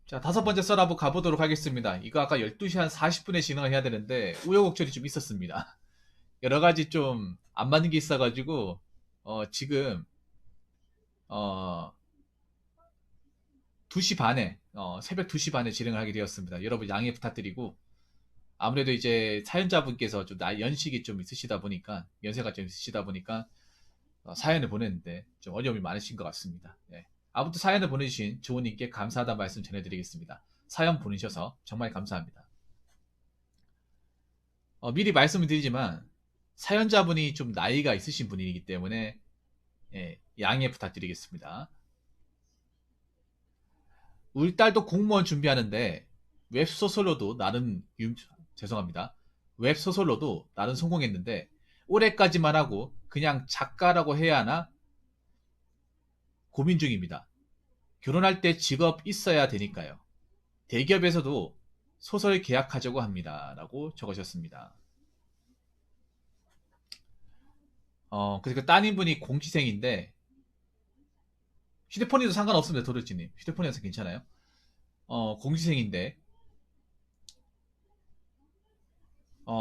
자, 다섯 번째 썰 한번 가보도록 하겠습니다. 이거 아까 12시 한 40분에 진행을 해야 되는데, 우여곡절이 좀 있었습니다. 여러 가지 좀 안 맞는 게 있어가지고, 지금, 어, 2시 반에, 새벽 2시 반에 진행을 하게 되었습니다. 여러분 양해 부탁드리고, 아무래도 이제 사연자분께서 좀 연식이 좀 있으시다 보니까, 연세가 좀 있으시다 보니까, 사연을 보냈는데, 좀 어려움이 많으신 것 같습니다. 예. 아무튼 사연을 보내주신 조우님께 감사하다는 말씀 전해드리겠습니다. 사연 보내셔서 정말 감사합니다. 미리 말씀을 드리지만 사연자분이 좀 나이가 있으신 분이기 때문에 예, 양해 부탁드리겠습니다. 우리 딸도 공무원 준비하는데 웹소설로도 나름 죄송합니다. 웹소설로도 나름 성공했는데 올해까지만 하고 그냥 작가라고 해야 하나 고민 중입니다. 결혼할 때 직업 있어야 되니까요. 대기업에서도 소설 계약하자고 합니다. 라고 적으셨습니다. 그러니까 따님분이 공시생인데 휴대폰이도 상관없습니다. 도르지님. 휴대폰이라서 괜찮아요. 공시생인데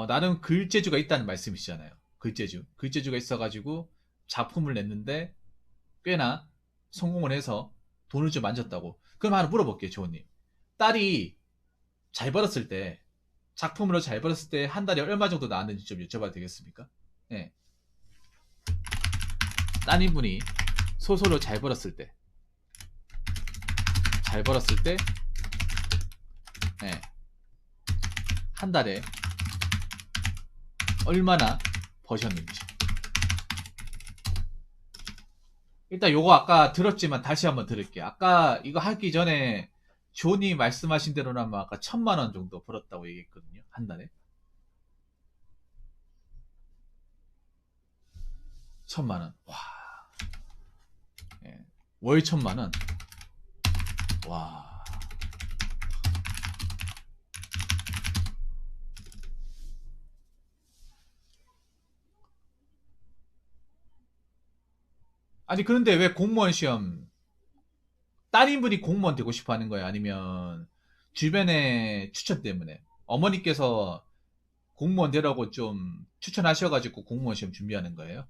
나름 글재주가 있다는 말씀이시잖아요. 글재주가 있어가지고 작품을 냈는데 꽤나 성공을 해서 돈을 좀 만졌다고. 그럼 하나 물어볼게요, 조원님. 딸이 잘 벌었을 때 작품으로 잘 벌었을 때 한 달에 얼마 정도 나왔는지 좀 여쭤봐도 되겠습니까? 네. 따님분이 소설로 잘 벌었을 때, 네. 한 달에 얼마나 버셨는지. 일단 요거 아까 들었지만 다시 한번 들을게요. 아까 이거 하기 전에 조니 말씀하신 대로라면 아까 1,000만 원 정도 벌었다고 얘기했거든요. 한 달에. 1,000만 원. 와. 예. 월 1,000만 원. 와. 아니 그런데 왜 공무원 시험 따님분이 공무원 되고 싶어 하는 거예요? 아니면 주변의 추천 때문에 어머니께서 공무원 되라고 좀 추천하셔가지고 공무원 시험 준비하는 거예요?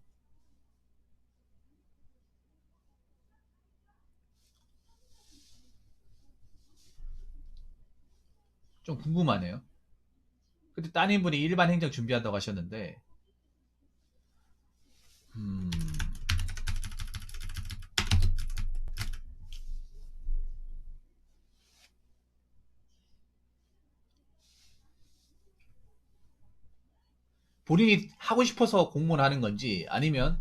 좀 궁금하네요. 근데 따님분이 일반 행정 준비한다고 하셨는데, 음, 본인이 하고 싶어서 공무원 하는 건지, 아니면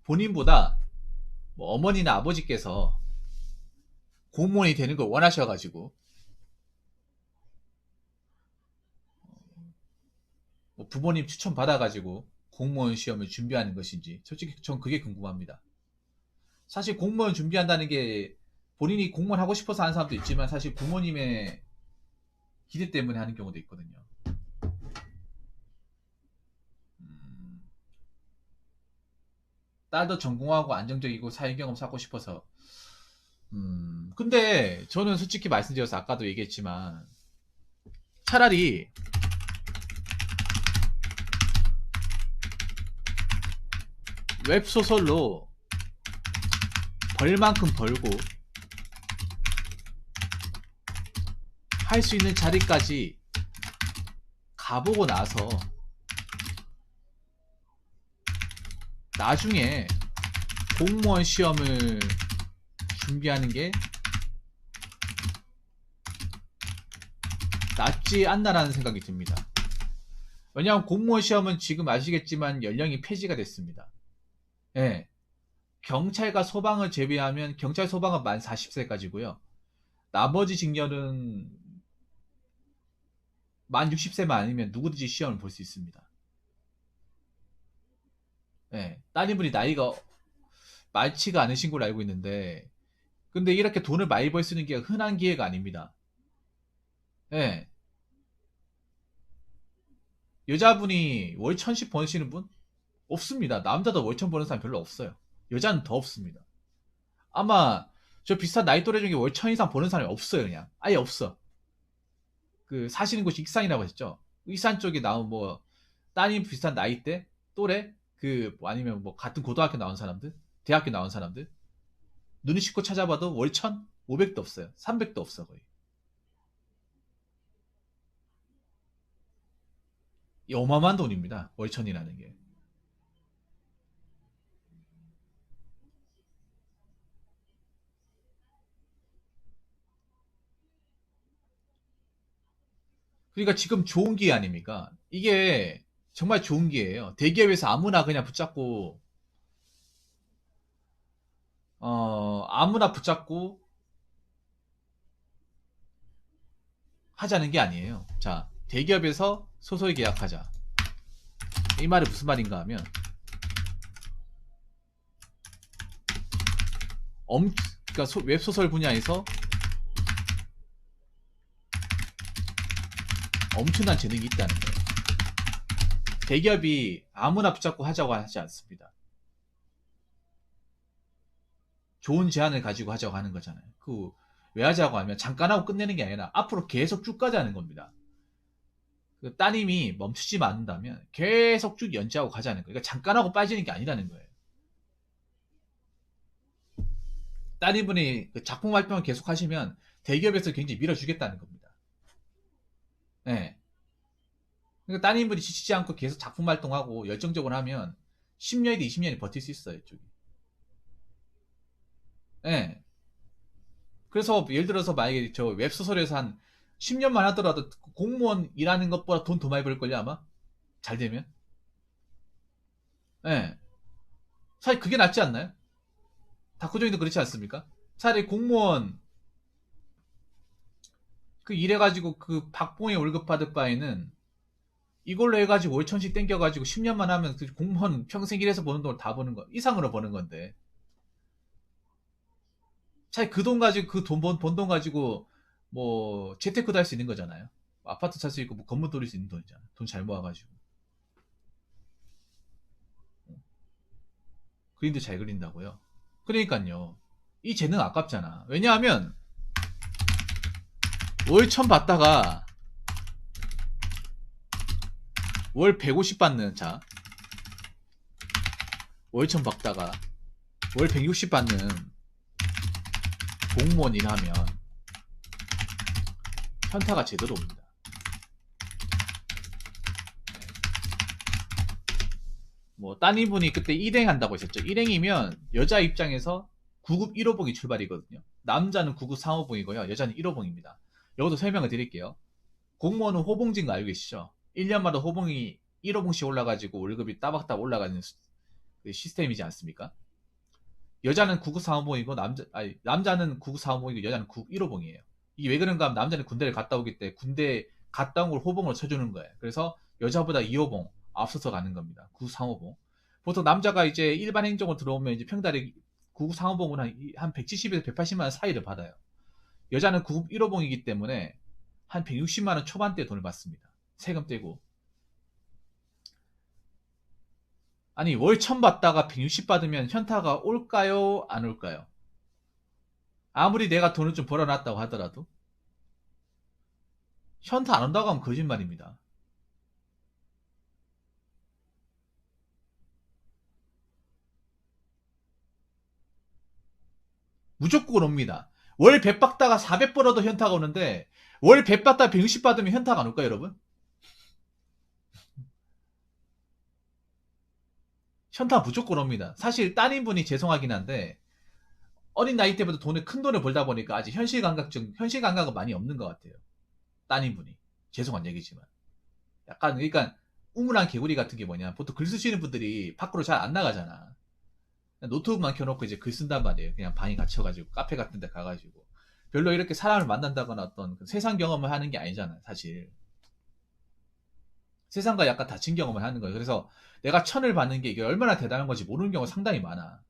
본인보다 뭐 어머니나 아버지께서 공무원이 되는 걸 원하셔가지고, 뭐 부모님 추천 받아가지고 공무원 시험을 준비하는 것인지, 솔직히 전 그게 궁금합니다. 사실 공무원 준비한다는 게 본인이 공무원 하고 싶어서 하는 사람도 있지만 사실 부모님의 기대 때문에 하는 경우도 있거든요. 음, 딸도 전공하고 안정적이고 사회 경험 쌓고 싶어서. 근데 저는 솔직히 말씀드려서 아까도 얘기했지만 차라리 웹소설로 벌 만큼 벌고 할 수 있는 자리까지 가보고 나서 나중에 공무원 시험을 준비하는 게 낫지 않나라는 생각이 듭니다. 왜냐하면 공무원 시험은 지금 아시겠지만 연령이 폐지가 됐습니다. 예. 경찰과 소방을 제외하면 경찰 소방은 만 40세까지고요. 나머지 직렬은 만 60세만 아니면 누구든지 시험을 볼 수 있습니다. 예. 따님분이 나이가 많지가 않으신 걸로 알고 있는데 근데 이렇게 돈을 많이 벌 수 있는 게 흔한 기회가 아닙니다. 예. 여자분이 월 1,000씩 버시는 분? 없습니다. 남자도 월 1,000 버는 사람 별로 없어요. 여자는 더 없습니다. 아마 저 비슷한 나이 또래 중에 월 1000 이상 버는 사람이 없어요. 그냥 아예 없어. 그 사시는 곳이 익산이라고 했죠. 익산 쪽에 나온 뭐 따님 비슷한 나이대 또래 그뭐 아니면 뭐 같은 고등학교 나온 사람들, 대학교 나온 사람들 눈을 씻고 찾아봐도 월 1000, 500도 없어요. 300도 없어 거의. 이 어마어마한 돈입니다. 월 1000이라는 게. 그러니까 지금 좋은 기회 아닙니까? 이게 정말 좋은 기회예요. 대기업에서 아무나 그냥 붙잡고 아무나 붙잡고 하자는 게 아니에요. 자, 대기업에서 소설 계약하자. 이 말이 무슨 말인가 하면 그러니까 웹소설 분야에서 엄청난 재능이 있다는 거예요. 대기업이 아무나 붙잡고 하자고 하지 않습니다. 좋은 제안을 가지고 하자고 하는 거잖아요. 그 왜 하자고 하면 잠깐 하고 끝내는 게 아니라 앞으로 계속 쭉 가자는 겁니다. 그 따님이 멈추지 않는다면 계속 쭉 연재하고 가자는 거예요. 그러니까 잠깐 하고 빠지는 게 아니라는 거예요. 따님분이 그 작품 활동을 계속 하시면 대기업에서 굉장히 밀어주겠다는 겁니다. 네. 그러니까 따님분이 지치지 않고 계속 작품 활동하고 열정적으로 하면 10년이든 20년이 버틸 수 있어요. 이쪽이. 네. 그래서 예를 들어서 만약에 저 웹소설에서 한 10년만 하더라도 공무원 일하는 것보다 돈 더 많이 벌걸요 아마? 잘 되면? 예. 네. 사실 그게 낫지 않나요? 다쿠조이도 그렇지 않습니까? 차라리 공무원 그 일해가지고 그 박봉의 월급 받을 바에는 이걸로 해가지고 5천씩 땡겨가지고 10년만 하면 그 공무원 평생 일해서 버는 돈을 다 버는 거 이상으로 버는 건데 차라리 그 돈 가지고 그 번 돈 가지고 뭐 재테크도 할 수 있는 거잖아요. 아파트 살 수 있고 뭐 건물 돌릴 수 있는 돈이잖아. 돈 잘 모아가지고 그림도 잘 그린다고요. 그러니까요. 이 재능 아깝잖아. 왜냐하면 월 1000 받다가 월 150 받는 자, 월 1000 받다가 월 160 받는 공무원 일하면 현타가 제대로 옵니다. 뭐 따님분이 그때 일행한다고 하셨죠. 일행이면 여자 입장에서 9급 1호봉이 출발이거든요. 남자는 9급 3호봉이고요. 여자는 1호봉입니다. 여기서 설명을 드릴게요. 공무원은 호봉제인 거 알고 계시죠? 1년마다 호봉이 1호봉씩 올라가지고 월급이 따박따박 올라가는 그 시스템이지 않습니까? 여자는 9급 3호봉이고 남자는 9급 4호봉이고 여자는 9급 1호봉이에요. 이게 왜 그런가 하면 남자는 군대를 갔다 오기 때문에 군대 갔다 온 걸 호봉으로 쳐주는 거예요. 그래서 여자보다 2호봉 앞서서 가는 겁니다. 9급 3호봉. 보통 남자가 이제 일반 행정으로 들어오면 이제 평달에 9급 3호봉은 한 170에서 180만 원 사이를 받아요. 여자는 9급 1호봉이기 때문에 한 160만 원 초반대 돈을 받습니다. 세금 떼고. 아니 월 1000 받다가 160 받으면 현타가 올까요? 안 올까요? 아무리 내가 돈을 좀 벌어놨다고 하더라도 현타 안 온다고 하면 거짓말입니다. 무조건 옵니다. 월 100 받다가 400 벌어도 현타가 오는데 월 100 받다가 160 받으면 현타가 안 올까요 여러분? 현타 무조건 옵니다. 사실 따님분이 죄송하긴 한데 어린 나이 때부터 큰 돈을 벌다 보니까 아직 현실 감각은 많이 없는 것 같아요. 따님분이. 죄송한 얘기지만. 약간, 그러니까, 우물안 개구리 같은 게 뭐냐. 보통 글 쓰시는 분들이 밖으로 잘 안 나가잖아. 노트북만 켜놓고 이제 글 쓴단 말이에요. 그냥 방에 갇혀가지고, 카페 같은 데 가가지고. 별로 이렇게 사람을 만난다거나 어떤 그 세상 경험을 하는 게 아니잖아요, 사실. 세상과 약간 닫힌 경험을 하는 거예요. 그래서 내가 천을 받는 게 이게 얼마나 대단한 건지 모르는 경우가 상당히 많아.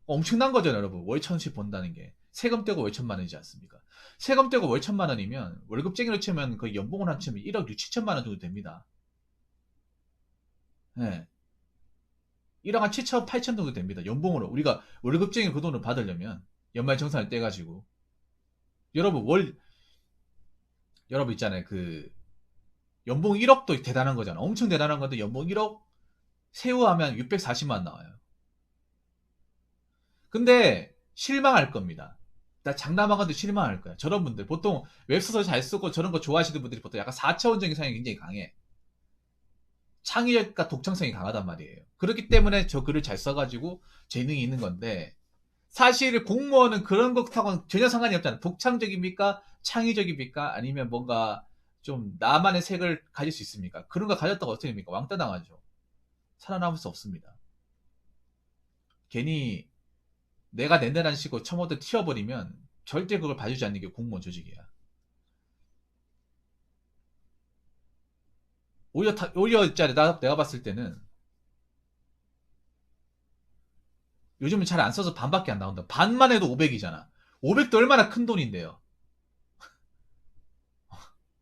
엄청난 거잖아요, 여러분. 월 천씩 번다는 게. 세금 떼고 월 천만 원이지 않습니까? 세금 떼고 월 천만 원이면 월급쟁이로 치면 거의 연봉을 합치면 1억 6, 7천만 원 정도 됩니다. 네. 1억 한 7천, 8천 정도 됩니다. 연봉으로. 우리가 월급쟁이 그 돈을 받으려면 연말정산을 떼가지고. 여러분 여러분 있잖아요. 그 연봉 1억도 대단한 거잖아. 엄청 대단한 건데 연봉 1억 세후하면 640만 나와요. 근데 실망할 겁니다. 나 장담하건데 실망할 거야. 저런 분들 보통 웹소설 잘 쓰고 저런 거 좋아하시는 분들이 보통 약간 4차원적인 성향이 굉장히 강해. 창의력과 독창성이 강하단 말이에요. 그렇기 때문에 저 글을 잘 써가지고 재능이 있는 건데, 사실 공무원은 그런 것하고는 전혀 상관이 없잖아요. 독창적입니까? 창의적입니까? 아니면 뭔가 좀 나만의 색을 가질 수 있습니까? 그런 거 가졌다고 어떻게 됩니까? 왕따 당하죠. 살아남을 수 없습니다. 괜히 내가 낸다는 식으로 처먹듯 튀어버리면 절대 그걸 봐주지 않는 게 공무원 조직이야. 오히려 있잖아. 내가 봤을 때는 요즘은 잘 안 써서 반밖에 안 나온다. 반만 해도 500이잖아. 500도 얼마나 큰 돈인데요.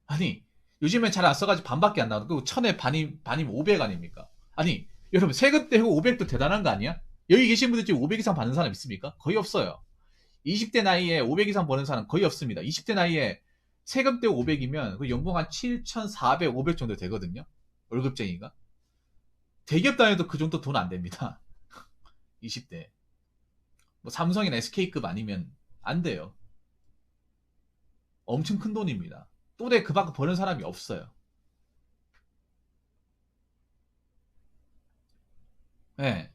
아니, 요즘에 잘 안 써가지고 반밖에 안 나온다. 그리고 천에 반이면 500 아닙니까? 아니, 여러분, 세금 떼고 500도 대단한 거 아니야? 여기 계신 분들 중에 500 이상 받는 사람 있습니까? 거의 없어요. 20대 나이에 500 이상 버는 사람 거의 없습니다. 20대 나이에 세금 떼고 500이면 그 연봉 한 7,400, 500 정도 되거든요. 월급쟁이가. 대기업 다녀도 그 정도 돈 안 됩니다. 20대. 뭐 삼성이나 SK급 아니면 안 돼요. 엄청 큰 돈입니다. 또래 그만큼 버는 사람이 없어요. 예. 네.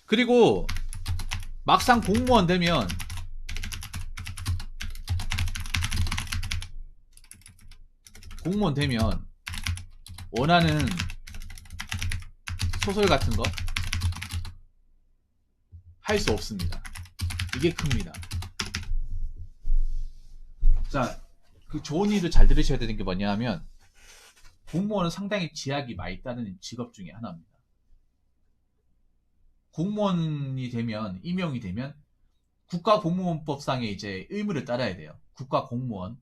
그리고 막상 공무원 되면 원하는 소설 같은 거 할 수 없습니다. 이게 큽니다. 자, 그 좋은 일을 잘 들으셔야 되는 게 뭐냐 하면, 공무원은 상당히 지약이 많이 있다는 직업 중에 하나입니다. 공무원이 되면, 임용이 되면 국가공무원법상의 이제 의무를 따라야 돼요. 국가공무원법에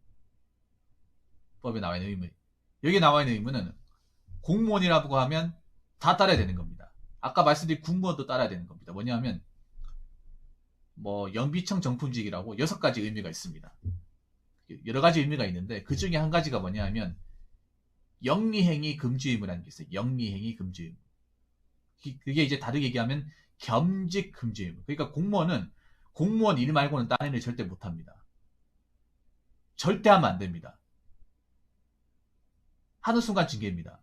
나와 있는 의무. 여기 나와 있는 의무는 공무원이라고 하면 다 따라야 되는 겁니다. 아까 말씀드린 군무원도 따라야 되는 겁니다. 뭐냐 하면 뭐 영비청 정품직이라고 6가지 의미가 있습니다. 여러 가지 의미가 있는데 그 중에 한 가지가 뭐냐 하면 영리행위 금지 의무라는 게 있어요. 영리행위 금지 의무. 그게 이제 다르게 얘기하면 겸직 금지 의무. 그러니까 공무원은 공무원 일 말고는 다른 일을 절대 못합니다. 절대 하면 안 됩니다. 하는 순간 징계입니다.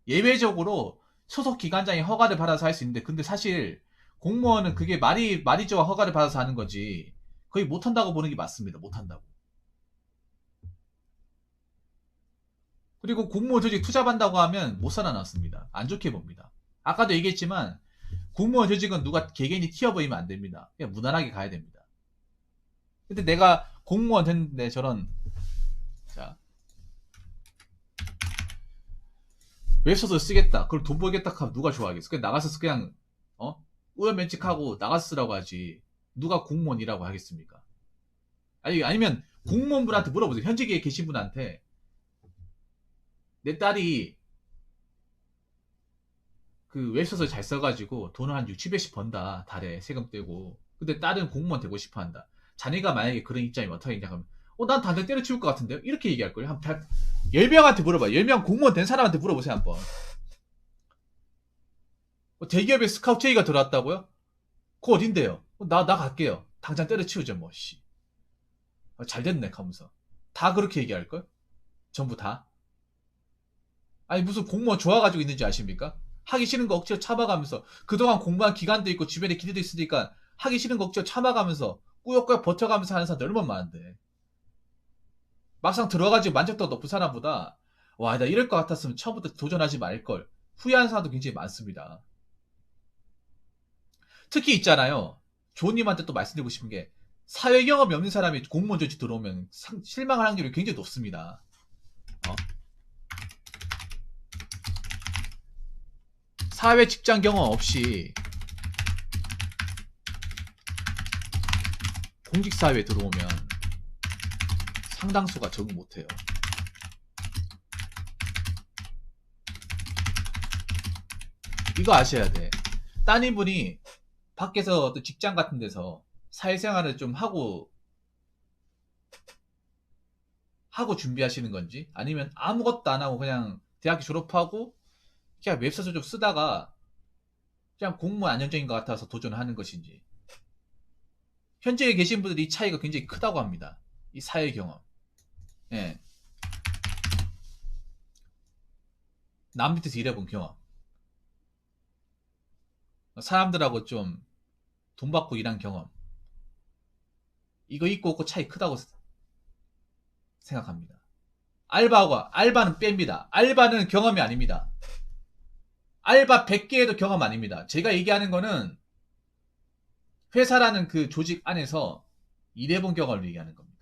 예외적으로 소속 기관장이 허가를 받아서 할 수 있는데, 근데 사실 공무원은 그게 말이죠. 허가를 받아서 하는 거지 거의 못한다고 보는 게 맞습니다. 못한다고. 그리고 공무원 조직 투잡한다고 하면 못 살아남습니다. 안 좋게 봅니다. 아까도 얘기했지만 공무원 조직은 누가 개개인이 튀어버리면 안 됩니다. 그냥 무난하게 가야 됩니다. 근데 내가 공무원 됐는데 저런, 자, 웹소설 쓰겠다, 그걸 돈 벌겠다 하면 누가 좋아하겠어? 그냥 나가서 그냥 우연면직하고 나가서 쓰라고 하지 누가 공무원이라고 하겠습니까? 아니면 공무원분한테 물어보세요. 현직에 계신 분한테, 내 딸이 그 웹소설 잘 써가지고 돈을 한 6, 700씩 번다 달에 세금 떼고, 근데 딸은 공무원 되고 싶어 한다. 자네가 만약에 그런 입장이면 어떻게 했냐 하면, 난 당장 때려치울 것 같은데요? 이렇게 얘기할 거예요. 한 10명한테 물어봐요. 10명 공무원 된 사람한테 물어보세요 한번. 대기업에 스카우트 제의가 들어왔다고요? 그거 어딘데요? 나 갈게요. 당장 때려치우죠 뭐. 씨. 잘 됐네 하면서 다 그렇게 얘기할걸? 전부 다. 아니 무슨 공무원 좋아가지고 있는지 아십니까? 하기 싫은 거 억지로 참아가면서, 그동안 공부한 기간도 있고 주변에 기대도 있으니까 하기 싫은 거 억지로 참아가면서 꾸역꾸역 버텨가면서 하는 사람들 얼마나 많은데, 막상 들어가지고 만족도가 높은 사람보다 와, 나 이럴 것 같았으면 처음부터 도전하지 말걸 후회하는 사람도 굉장히 많습니다. 특히 있잖아요, 조님한테 또 말씀드리고 싶은 게, 사회 경험이 없는 사람이 공무원 조직 들어오면 실망할 확률이 굉장히 높습니다. 사회 직장 경험 없이 공직사회에 들어오면 상당수가 적응 못해요. 이거 아셔야 돼. 따님분이 밖에서 또 직장 같은 데서 사회생활을 좀 하고 준비하시는 건지, 아니면 아무것도 안 하고 그냥 대학교 졸업하고 그냥 웹소설 좀 쓰다가 그냥 공무원 안정적인 것 같아서 도전하는 것인지. 현재에 계신 분들이 이 차이가 굉장히 크다고 합니다. 이 사회 경험. 예. 남 밑에서 일해본 경험. 사람들하고 좀 돈 받고 일한 경험. 이거 있고 없고 차이 크다고 생각합니다. 알바는 뺍니다. 알바는 경험이 아닙니다. 알바 100개 해도 경험 아닙니다. 제가 얘기하는 거는 회사라는 그 조직 안에서 일해본 경험을 얘기하는 겁니다.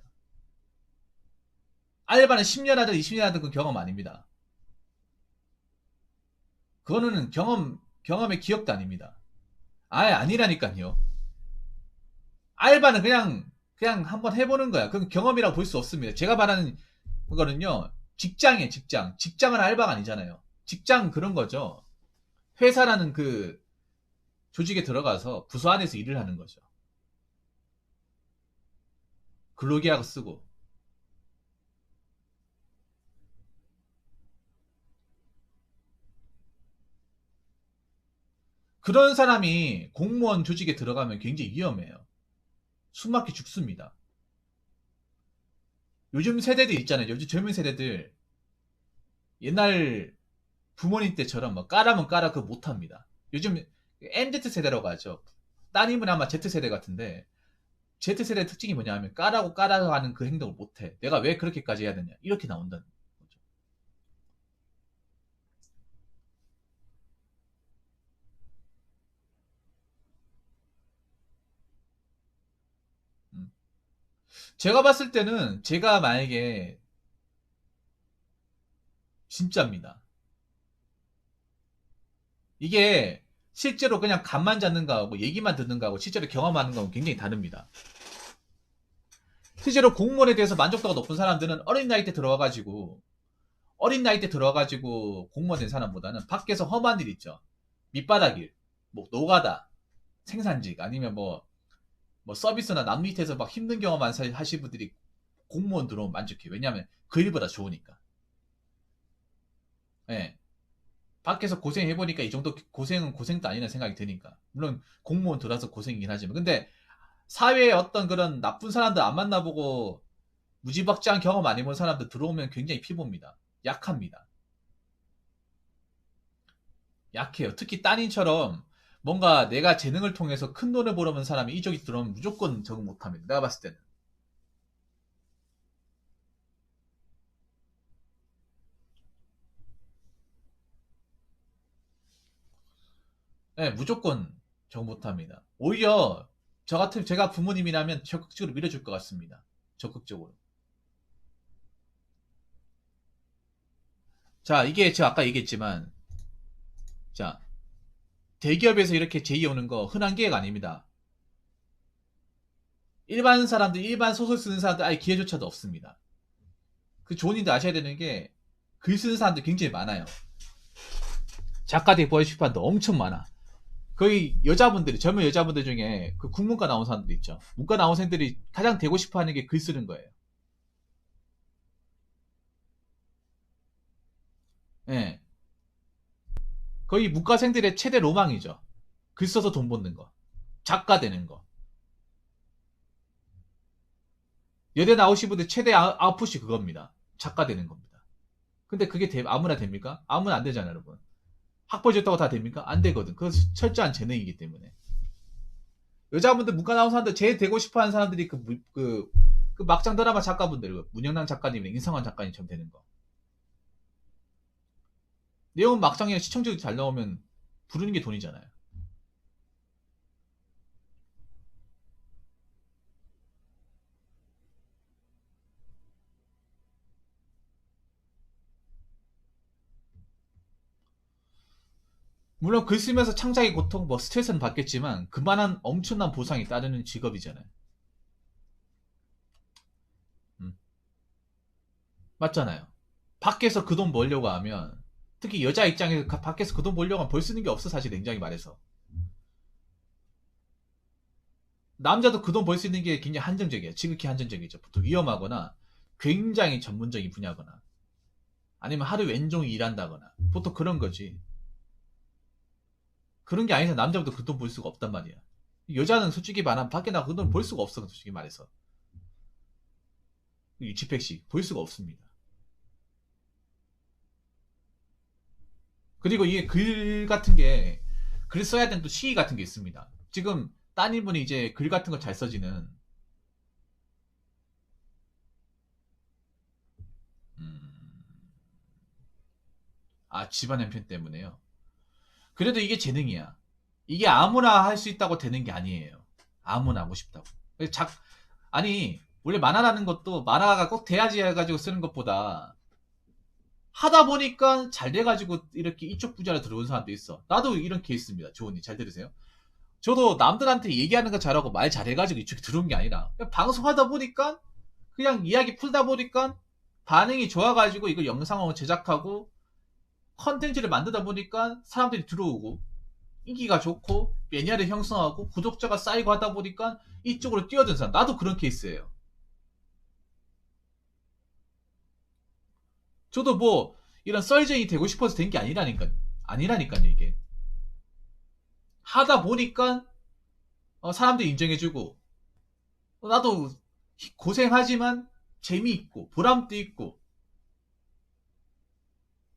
알바는 10년 하든 20년 하든 그 경험 아닙니다. 그거는 경험의 기억도 아닙니다. 아예 아니라니까요. 알바는 그냥 한번 해보는 거야. 그건 경험이라고 볼 수 없습니다. 제가 말하는 거는요, 직장이에요, 직장. 직장은 알바가 아니잖아요. 직장 그런 거죠. 회사라는 그 조직에 들어가서 부서 안에서 일을 하는 거죠. 근로계약을 쓰고. 그런 사람이 공무원 조직에 들어가면 굉장히 위험해요. 숨막혀 죽습니다. 요즘 세대들 있잖아요. 요즘 젊은 세대들 옛날 부모님 때처럼 뭐 까라면 까라 그거 못합니다. 요즘 MZ세대라고 하죠. 따님은 아마 Z세대 같은데, Z세대의 특징이 뭐냐 하면 까라고 까라고 하는 그 행동을 못해. 내가 왜 그렇게까지 해야 되냐, 이렇게 나온다는 거죠. 음. 제가 봤을 때는, 제가 만약에 진짜입니다. 이게 실제로 그냥 감만 잡는 거하고 얘기만 듣는 거하고 실제로 경험하는 거하고 굉장히 다릅니다. 실제로 공무원에 대해서 만족도가 높은 사람들은 어린 나이 때 들어와가지고 공무원 된 사람보다는 밖에서 험한 일 있죠. 밑바닥 일, 뭐 노가다, 생산직, 아니면 뭐 서비스나 남 밑에서 막 힘든 경험 하신 분들이 공무원 들어오면 만족해요. 왜냐하면 그 일보다 좋으니까. 예. 밖에서 고생해보니까 이 정도 고생은 고생도 아니라는 생각이 드니까. 물론 공무원 들어와서 고생이긴 하지만. 근데 사회에 어떤 그런 나쁜 사람들 안 만나보고 무지막지한 경험 안 해본 사람들 들어오면 굉장히 피봅니다. 약합니다. 약해요. 특히 따님처럼 뭔가 내가 재능을 통해서 큰 돈을 벌어본 사람이 이쪽에 들어오면 무조건 적응 못합니다. 내가 봤을 때는. 네, 무조건 적응 못합니다. 오히려 제가 부모님이라면 적극적으로 밀어줄 것 같습니다. 적극적으로. 자, 이게 제가 아까 얘기했지만, 자, 대기업에서 이렇게 제의 오는 거 흔한 기회가 아닙니다. 일반 사람들, 일반 소설 쓰는 사람들 아예 기회조차도 없습니다. 그 좋은 일도 아셔야 되는 게, 글 쓰는 사람들 굉장히 많아요. 작가들이 보여주판도 엄청 많아. 거의 젊은 여자분들 중에 그 국문과 나온 사람들 있죠. 문과 나온생들이 가장 되고 싶어 하는 게 글 쓰는 거예요. 예. 거의 문과생들의 최대 로망이죠. 글 써서 돈 버는 거. 작가 되는 거. 여대 나오신 분들 최대 아웃풋이 그겁니다. 작가 되는 겁니다. 근데 그게 아무나 됩니까? 아무나 안 되잖아요, 여러분. 학벌 좋다고 다 됩니까? 안 되거든. 그건 철저한 재능이기 때문에. 여자분들, 문과 나온 사람들, 제일 되고 싶어 하는 사람들이 그 막장 드라마 작가분들, 문영란 작가님이나 인상환 작가님처럼 되는 거. 내용 막장이랑 시청률이 잘 나오면 부르는 게 돈이잖아요. 물론 글 쓰면서 창작의 고통, 뭐 스트레스는 받겠지만 그만한 엄청난 보상이 따르는 직업이잖아요. 음, 맞잖아요. 밖에서 그 돈 벌려고 하면, 특히 여자 입장에서 밖에서 그 돈 벌려고 하면 벌 수 있는 게 없어, 사실 냉정히 말해서. 남자도 그 돈 벌 수 있는 게 굉장히 한정적이에요. 지극히 한정적이죠. 보통 위험하거나 굉장히 전문적인 분야거나 아니면 하루 왼종일 일한다거나 보통 그런 거지. 그런 게 아니라 남자도 그 돈 벌 수가 없단 말이야. 여자는 솔직히 말하면 밖에 나가 그 돈 벌 수가 없어. 솔직히 말해서. 유치백식 벌 수가 없습니다. 그리고 이게 글 같은 게 글 써야 되는 또 시기 같은 게 있습니다. 지금 따님분이 이제 글 같은 거 잘 써지는 음, 집안 형편 때문에요. 그래도 이게 재능이야. 이게 아무나 할 수 있다고 되는 게 아니에요. 아무나 하고 싶다고. 작 아니 원래 만화라는 것도 만화가 꼭 돼야지 해가지고 쓰는 것보다 하다 보니까 잘 돼가지고 이렇게 이쪽 분야로 들어온 사람도 있어. 나도 이런 케이스입니다. 조언이 잘 들으세요. 저도 남들한테 얘기하는 거 잘하고 말 잘해가지고 이쪽에 들어온 게 아니라 그냥 방송하다 보니까 그냥 이야기 풀다 보니까 반응이 좋아가지고 이걸 영상으로 제작하고 컨텐츠를 만들다 보니까 사람들이 들어오고 인기가 좋고 매니아를 형성하고 구독자가 쌓이고 하다 보니까 이쪽으로 뛰어든 사람. 나도 그런 케이스예요. 저도 뭐 이런 썰쟁이 되고 싶어서 된 게 아니라니까요 이게. 하다 보니까 사람들이 인정해주고 나도 고생하지만 재미있고 보람도 있고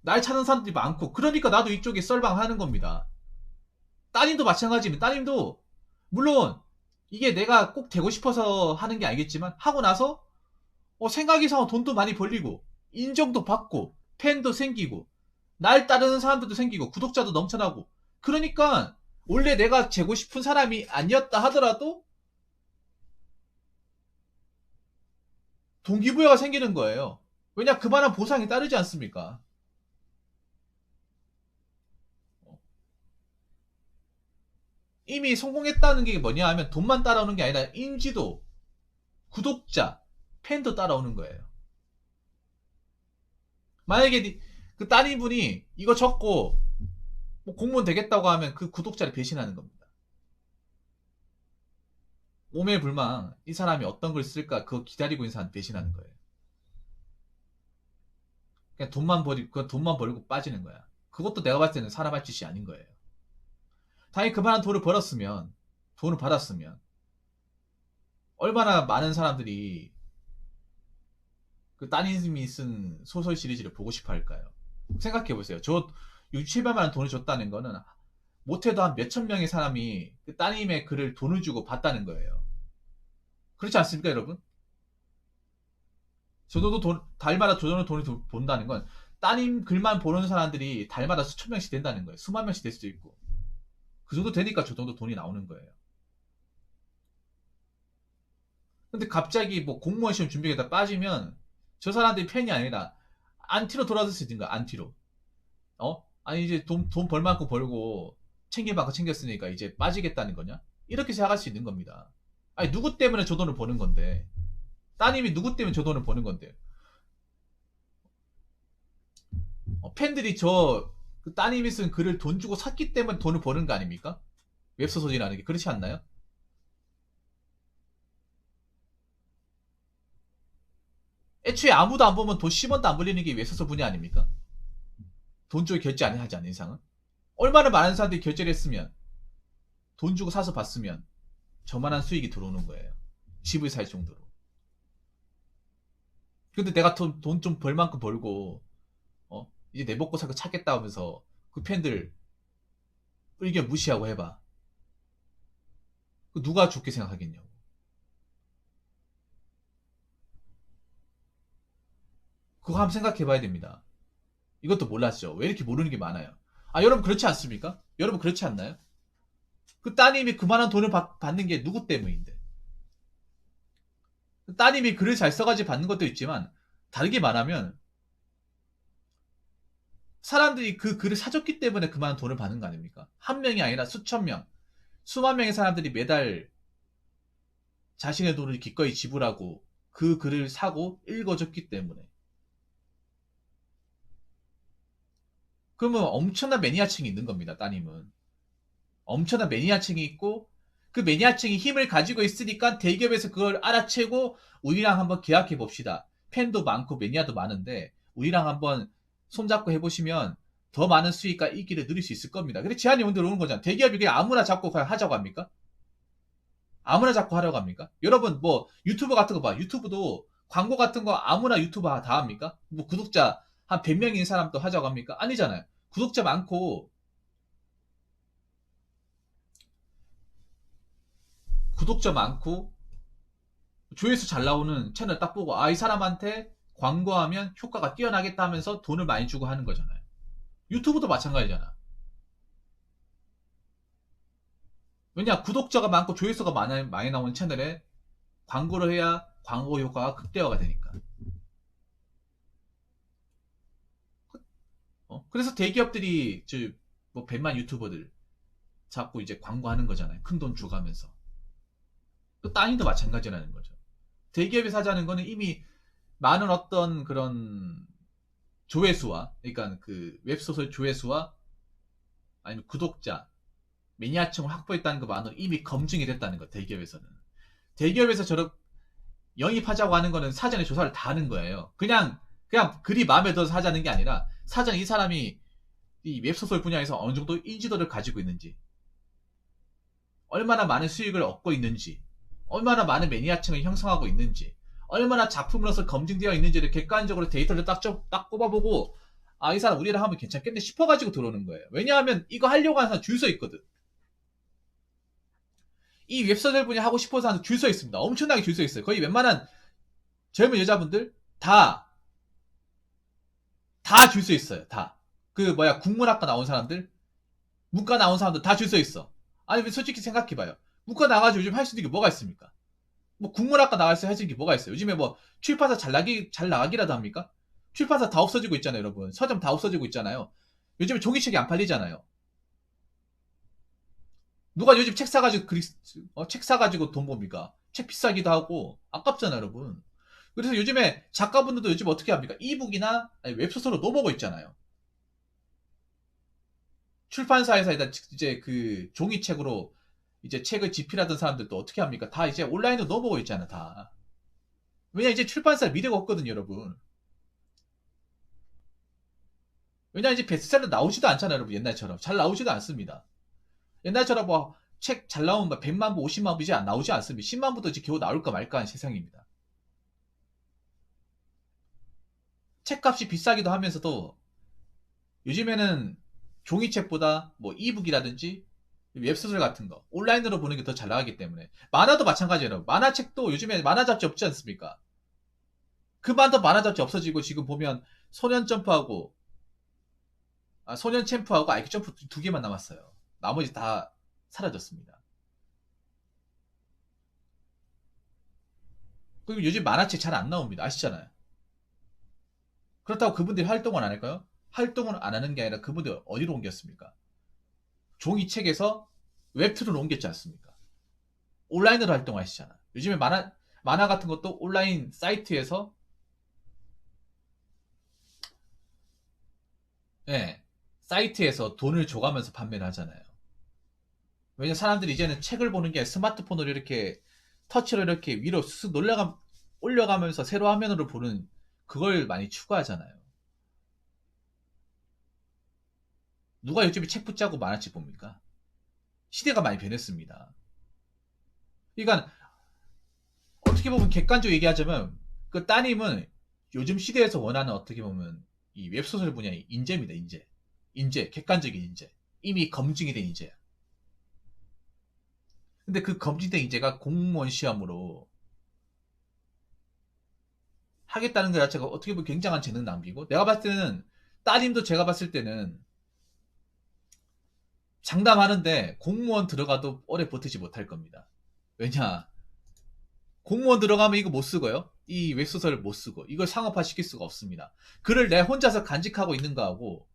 날 찾는 사람들이 많고 그러니까 나도 이쪽에 썰방 하는 겁니다. 따님도 마찬가지입니다. 따님도 물론 이게 내가 꼭 되고 싶어서 하는 게 아니겠지만 하고 나서 생각 이상으로 돈도 많이 벌리고 인정도 받고 팬도 생기고 날 따르는 사람들도 생기고 구독자도 넘쳐나고 그러니까 원래 내가 되고 싶은 사람이 아니었다 하더라도 동기부여가 생기는 거예요. 왜냐 그만한 보상이 따르지 않습니까? 이미 성공했다는 게 뭐냐 하면 돈만 따라오는 게 아니라 인지도, 구독자, 팬도 따라오는 거예요. 만약에 그 따님분이 이거 적고 뭐 공무원 되겠다고 하면 그 구독자를 배신하는 겁니다. 오매불망 이 사람이 어떤 걸 쓸까 그거 기다리고 있는 사람 배신하는 거예요. 그냥 돈만 버리고 빠지는 거야. 그것도 내가 봤을 때는 사람 할 짓이 아닌 거예요. 당연히 그만한 돈을 벌었으면, 돈을 받았으면, 얼마나 많은 사람들이 그 따님이 쓴 소설 시리즈를 보고 싶어 할까요? 생각해보세요. 저 6, 700만 원 돈을 줬다는 거는 못해도 한 몇천 명의 사람이 그 따님의 글을 돈을 주고 봤다는 거예요. 그렇지 않습니까, 여러분? 저도 달마다 돈을 본다는 건 따님 글만 보는 사람들이 달마다 수천 명씩 된다는 거예요. 수만 명씩 될 수도 있고. 그 정도 되니까 저 정도 돈이 나오는 거예요. 근데 갑자기 뭐 공무원 시험 준비하다 빠지면 저 사람들이 팬이 아니라 안티로 돌아설 수 있는 거야, 안티로. 아니, 이제 돈 벌 만큼 벌고 챙길 만큼 챙겼으니까 이제 빠지겠다는 거냐? 이렇게 생각할 수 있는 겁니다. 아니, 누구 때문에 저 돈을 버는 건데. 따님이 누구 때문에 저 돈을 버는 건데. 팬들이 그 따님이 쓴 글을 돈 주고 샀기 때문에 돈을 버는 거 아닙니까? 웹소설이라는 게. 그렇지 않나요? 애초에 아무도 안 보면 돈 10원도 안 벌리는 게 웹소설 분야 아닙니까? 돈 주고 결제 안 하지 않는 이상은? 얼마나 많은 사람들이 결제를 했으면, 돈 주고 사서 봤으면, 저만한 수익이 들어오는 거예요. 집을 살 정도로. 근데 내가 돈 좀 벌 만큼 벌고, 이제 내 먹고 살거 찾겠다 하면서, 그 팬들 의견 무시하고 해봐. 그 누가 좋게 생각하겠냐고. 그거 한번 생각해 봐야 됩니다. 이것도 몰랐죠. 왜 이렇게 모르는 게 많아요? 여러분 그렇지 않습니까? 여러분 그렇지 않나요? 그 따님이 그만한 돈을 받는 게 누구 때문인데? 그 따님이 글을 잘 써가지고 받는 것도 있지만, 다르게 말하면, 사람들이 그 글을 사줬기 때문에 그만한 돈을 받는 거 아닙니까? 한 명이 아니라 수천 명, 수만 명의 사람들이 매달 자신의 돈을 기꺼이 지불하고 그 글을 사고 읽어줬기 때문에. 그러면 엄청난 매니아층이 있는 겁니다, 따님은. 엄청난 매니아층이 있고, 그 매니아층이 힘을 가지고 있으니까 대기업에서 그걸 알아채고 우리랑 한번 계약해 봅시다. 팬도 많고 매니아도 많은데 우리랑 한번 손잡고 해보시면 더 많은 수익과 이익을 누릴 수 있을 겁니다. 근데 제한이 오늘 오는 거잖아. 대기업이 그냥 아무나 잡고 하자고 합니까? 아무나 잡고 하려고 합니까? 여러분 뭐 유튜브 같은 거 봐. 유튜브도 광고 같은 거 아무나 유튜브 다 합니까? 뭐 구독자 한 100명인 사람도 하자고 합니까? 아니잖아요. 구독자 많고 조회수 잘 나오는 채널 딱 보고 이 사람한테 광고하면 효과가 뛰어나겠다 하면서 돈을 많이 주고 하는 거잖아요. 유튜브도 마찬가지잖아. 왜냐 구독자가 많고 조회수가 많이 나오는 채널에 광고를 해야 광고 효과가 극대화가 되니까. 그래서 대기업들이 뭐 100만 유튜버들 자꾸 이제 광고하는 거잖아요. 큰 돈 주가면서. 또 따님도 마찬가지라는 거죠. 대기업이 사자는 거는 이미 많은 어떤 그런 조회수와, 그러니까 그 웹소설 조회수와 아니면 구독자, 매니아층을 확보했다는 것만으로 이미 검증이 됐다는 거, 대기업에서는. 대기업에서 저렇게 영입하자고 하는 거는 사전에 조사를 다 하는 거예요. 그냥 글이 마음에 들어서 하자는 게 아니라 사전에 이 사람이 이 웹소설 분야에서 어느 정도 인지도를 가지고 있는지, 얼마나 많은 수익을 얻고 있는지, 얼마나 많은 매니아층을 형성하고 있는지, 얼마나 작품으로서 검증되어 있는지를 객관적으로 데이터를 딱 꼽아보고 이 사람 우리랑 하면 괜찮겠네 싶어가지고 들어오는 거예요. 왜냐하면 이거 하려고 하는 사람 줄 서 있거든. 이 웹소설 분야 하고 싶어서 하는 줄 서 있습니다. 엄청나게 줄 서 있어요. 거의 웬만한 젊은 여자분들 다 줄 수 있어요. 다. 국문학과 나온 사람들, 문과 나온 사람들 다 줄 수 있어. 아니, 솔직히 생각해봐요. 문과 나가지고 요즘 할 수 있는 게 뭐가 있습니까? 뭐 국문학과 나가서 할 수 있는 게 뭐가 있어요? 요즘에 뭐 출판사 잘 나가기라도 합니까? 출판사 다 없어지고 있잖아요, 여러분. 서점 다 없어지고 있잖아요. 요즘에 종이책이 안 팔리잖아요. 누가 요즘 책 사가지고 책 사가지고 돈 봅니까? 책 비싸기도 하고 아깝잖아요, 여러분. 그래서 요즘에 작가분들도 요즘 어떻게 합니까? 이북이나 웹소설로 놓보고 있잖아요. 출판사에서 이제 그 종이책으로 이제 책을 집필하던 사람들도 어떻게 합니까? 다 이제 온라인으로 넘어오고 있잖아, 다. 왜냐, 이제 출판사 미래가 없거든요, 여러분. 왜냐, 이제 베스트셀러 나오지도 않잖아요, 여러분. 옛날처럼. 잘 나오지도 않습니다. 옛날처럼 뭐, 책 잘 나오면 막 100만 부, 50만 부 이제 안 나오지 않습니다. 10만 부도 이제 겨우 나올까 말까 하는 세상입니다. 책값이 비싸기도 하면서도 요즘에는 종이책보다 뭐 이북이라든지 웹소설 같은 거 온라인으로 보는 게 더 잘 나가기 때문에 만화도 마찬가지예요. 만화책도 요즘에 만화 잡지 없지 않습니까? 그 많던 만화 잡지 없어지고 지금 보면 소년 점프하고 소년 챔프하고 아이큐 점프 두 개만 남았어요. 나머지 다 사라졌습니다. 그리고 요즘 만화책 잘 안 나옵니다. 아시잖아요. 그렇다고 그분들이 활동을 안 할까요? 활동을 안 하는 게 아니라 그분들 어디로 옮겼습니까? 종이책에서 웹툰으로 옮겼지 않습니까? 온라인으로 활동하시잖아. 요즘에 만화 같은 것도 온라인 사이트에서 예, 사이트에서 돈을 줘가면서 판매를 하잖아요. 왜냐면 사람들이 이제는 책을 보는 게 스마트폰으로 이렇게 터치로 이렇게 위로 쓱 올려가면서 세로 화면으로 보는 그걸 많이 추구하잖아요. 누가 요즘에 책 붙잡고 만화책 봅니까? 시대가 많이 변했습니다. 그러니까 어떻게 보면 객관적으로 얘기하자면 그 따님은 요즘 시대에서 원하는 어떻게 보면 이 웹소설 분야의 인재입니다. 인재, 객관적인 인재. 이미 검증이 된 인재야. 근데 그 검증된 인재가 공무원 시험으로 하겠다는 것 자체가 어떻게 보면 굉장한 재능 낭비고 내가 봤을 때는 따님도 제가 봤을 때는 장담하는데 공무원 들어가도 오래 버티지 못할 겁니다. 왜냐? 공무원 들어가면 이거 못 쓰고요. 이 웹소설을 못 쓰고 이걸 상업화 시킬 수가 없습니다. 글을 내 혼자서 간직하고 있는 거하고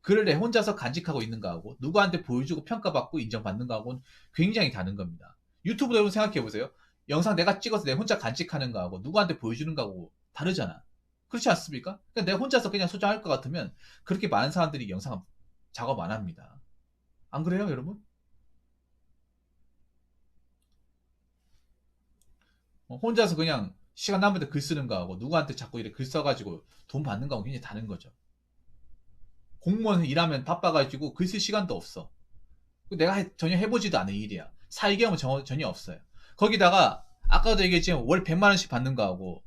글을 내 혼자서 간직하고 있는 거하고 누구한테 보여주고 평가받고 인정받는 거하고는 굉장히 다른 겁니다. 유튜브도 여러분 생각해 보세요. 영상 내가 찍어서 내 혼자 간직하는 거하고 누구한테 보여주는 거하고 다르잖아. 그렇지 않습니까? 그러니까 내 혼자서 그냥 소장할 것 같으면 그렇게 많은 사람들이 영상 작업 안 합니다. 안 그래요, 여러분? 혼자서 그냥 시간 남을 때 글 쓰는 거하고 누구한테 자꾸 이렇게 글 써가지고 돈 받는 거하고 굉장히 다른 거죠. 공무원 일하면 바빠가지고 글 쓸 시간도 없어. 내가 전혀 해보지도 않은 일이야. 사회경험은 전혀 없어요. 거기다가 아까도 얘기했지만 월 100만 원씩 받는 거하고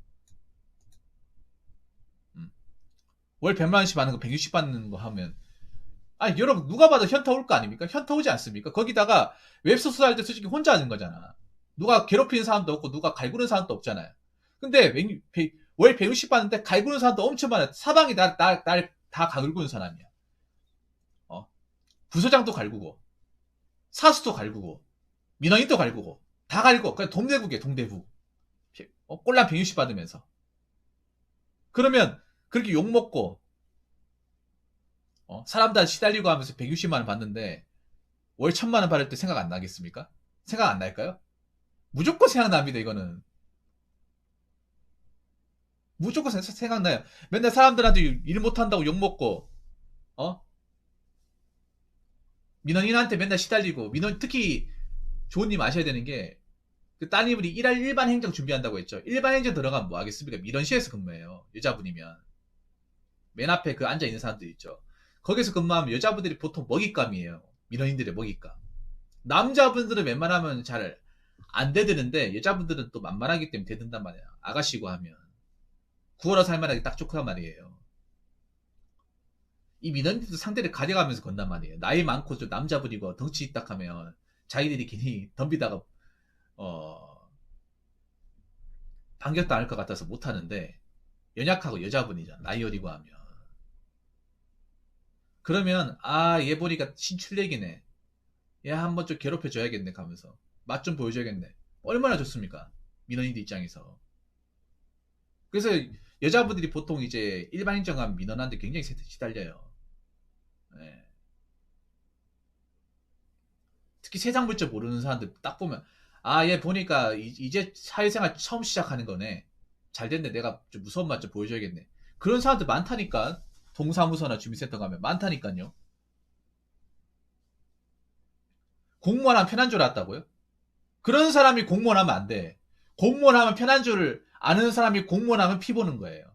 월 100만 원씩 받는 거 160 받는 거 하면 아니 여러분 누가 봐도 현타 올 거 아닙니까? 현타 오지 않습니까? 거기다가 웹소설 할 때 솔직히 혼자 하는 거잖아. 누가 괴롭히는 사람도 없고 누가 갈구는 사람도 없잖아요. 근데 월 160 받는데 갈구는 사람도 엄청 많아. 사방이 날 다 갈구는 사람이야. 부서장도 갈구고 사수도 갈구고 민원인도 갈구고 다 갈고 그냥 동대북이야 동대북. 꼴랑 160 받으면서 그러면 그렇게 욕먹고 사람들 시달리고 하면서 160만 원 받는데 월 1000만 원 받을 때 생각 안 나겠습니까? 생각 안 날까요? 무조건 생각납니다. 이거는 무조건 생각나요. 맨날 사람들한테 일 못한다고 욕먹고 민원인한테 맨날 시달리고 특히 조은님 아셔야 되는 게 그 따님이 일반 행정 준비한다고 했죠. 일반 행정 들어가면 뭐 하겠습니까? 민원실에서 근무해요. 여자분이면 맨 앞에 그 앉아 있는 사람들 있죠. 거기서 근무하면 여자분들이 보통 먹잇감이에요. 민원인들의 먹잇감. 남자분들은 웬만하면 잘 안 대드는데 여자분들은 또 만만하기 때문에 대든단 말이야. 아가씨고 하면 구월어 살만하게 딱 좋단 말이에요. 이 민원인들도 상대를 가져가면서 건단 말이에요. 나이 많고 좀 남자분이고 덩치 딱 하면 자기들이 괜히 덤비다가 반겼다 할 것 같아서 못하는데 연약하고 여자분이잖아. 나이 어리고 하면. 그러면 얘 보니까 신출내기네. 얘 한번 좀 괴롭혀줘야겠네 하면서 맛 좀 보여줘야겠네. 얼마나 좋습니까? 민원인들 입장에서. 그래서 여자분들이 보통 이제 일반 행정하면 민원한테 굉장히 시달려요. 네. 특히 세상 물정 모르는 사람들 딱 보면 얘 보니까 이제 사회생활 처음 시작하는 거네. 잘 됐네. 내가 좀 무서운 맛 좀 보여줘야겠네. 그런 사람들 많다니까. 동사무소나 주민센터 가면 많다니까요. 공무원 하면 편한 줄 알았다고요? 그런 사람이 공무원 하면 안 돼. 공무원 하면 편한 줄 아는 사람이 공무원 하면 피 보는 거예요.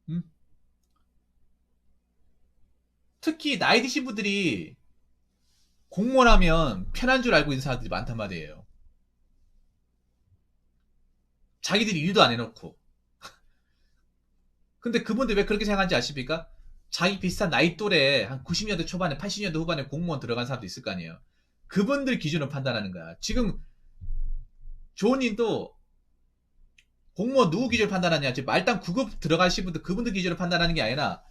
음? 특히 나이 드신 분들이 공무원 하면 편한 줄 알고 있는 사람들이 많단 말이에요. 자기들이 일도 안 해놓고. 근데 그분들 왜 그렇게 생각하는지 아십니까? 자기 비슷한 나이 또래 한 90년대 초반에 80년대 후반에 공무원 들어간 사람도 있을 거 아니에요. 그분들 기준으로 판단하는 거야. 지금 조은님도 공무원 누구 기준으로 판단하냐? 지금 말단 9급 들어가신 분들 그분들 기준으로 판단하는 게 아니라